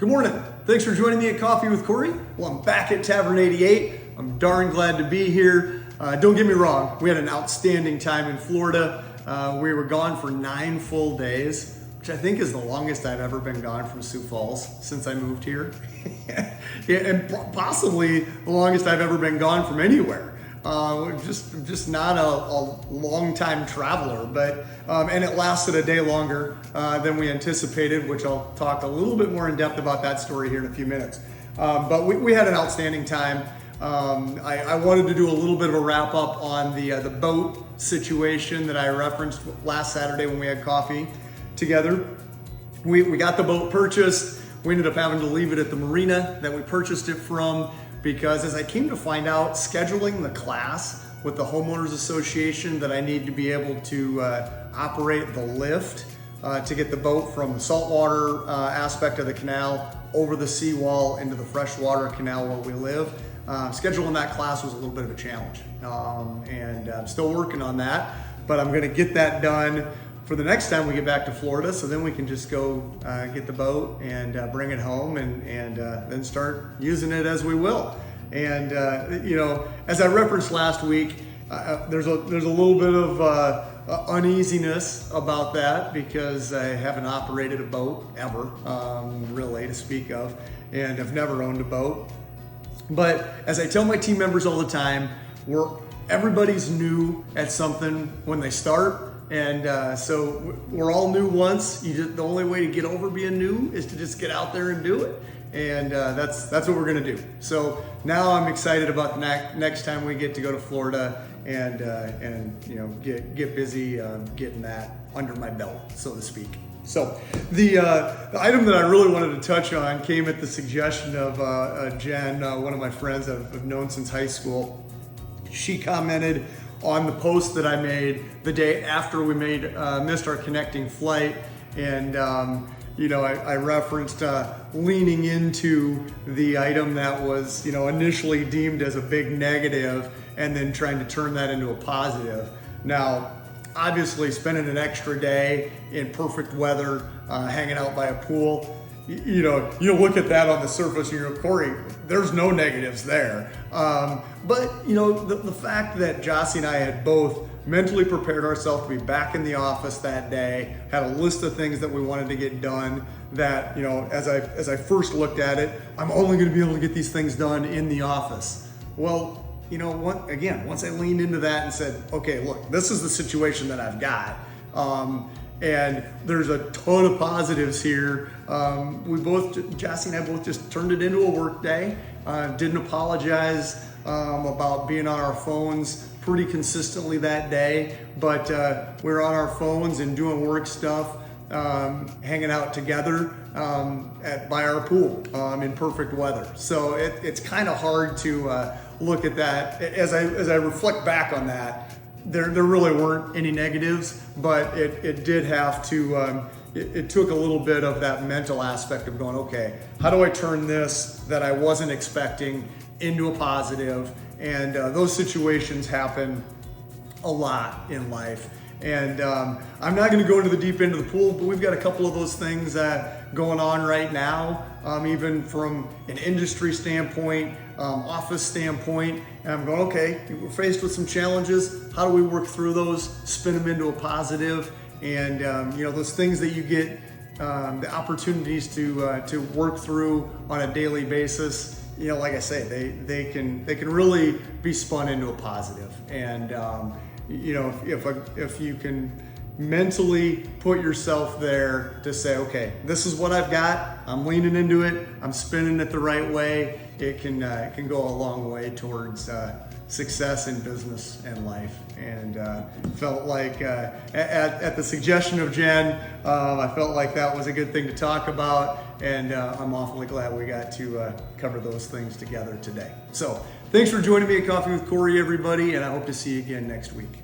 Good morning. Thanks for joining me at Coffee with Kory. Well, I'm back at Tavern 88. I'm darn glad to be here. Don't get me wrong, we had an outstanding time in Florida. We were gone for 9 full days, which I think is the longest I've ever been gone from Sioux Falls since I moved here. And possibly the longest I've ever been gone from anywhere. Just not a long time traveler, but and it lasted a day longer than we anticipated, which I'll talk a little bit more in depth about that story here in a few minutes. But we had an outstanding time. I wanted to do a little bit of a wrap up on the boat situation that I referenced last Saturday when we had coffee together. We got the boat purchased. We ended up having to leave it at the marina that we purchased it from, because as I came to find out, scheduling the class with the homeowners association that I need to be able to operate the lift to get the boat from the saltwater aspect of the canal over the seawall into the freshwater canal where we live. Scheduling that class was a little bit of a challenge, and I'm still working on that, but I'm going to get that done for the next time we get back to Florida, so then we can just go get the boat and bring it home and then start using it as we will. And as I referenced last week, there's a little bit of uneasiness about that, because I haven't operated a boat ever, really, to speak of, and I've never owned a boat. But as I tell my team members all the time, everybody's new at something when they start. And so we're all new once. The only way to get over being new is to just get out there and do it. And that's what we're gonna do. So now I'm excited about the next time we get to go to Florida and get busy getting that under my belt, so to speak. So the item that I really wanted to touch on came at the suggestion of Jen, one of my friends I've known since high school. She commented on the post that I made the day after we missed our connecting flight, and I referenced leaning into the item that was initially deemed as a big negative, and then trying to turn that into a positive. Now, obviously, spending an extra day in perfect weather, hanging out by a pool, you look at that on the surface and you go, Kory, there's no negatives there. But the fact that Jossie and I had both mentally prepared ourselves to be back in the office that day, had a list of things that we wanted to get done, that as I first looked at it, I'm only going to be able to get these things done in the office. Well, once I leaned into that and said, okay, look, this is the situation that I've got. And there's a ton of positives here. Jossie and I both just turned it into a work day. Didn't apologize about being on our phones pretty consistently that day, but we were on our phones and doing work stuff, hanging out together by our pool in perfect weather. So it's kind of hard to look at that. As I reflect back on that, there really weren't any negatives, but it did have to, it took a little bit of that mental aspect of going, okay, how do I turn this that I wasn't expecting into a positive? And those situations happen a lot in life. And I'm not going to go into the deep end of the pool, but we've got a couple of those things going on right now, even from an industry standpoint, office standpoint. And I'm going, okay, we're faced with some challenges. How do we work through those, spin them into a positive? And those things that you get the opportunities to work through on a daily basis, like I say, they can really be spun into a positive. And if you can mentally put yourself there to say, okay, this is what I've got, I'm leaning into it, I'm spinning it the right way, it can go a long way towards success in business and life. And felt like at the suggestion of Jen, I felt like that was a good thing to talk about, and I'm awfully glad we got to cover those things together today. So thanks for joining me at Coffee with Kory, everybody, and I hope to see you again next week.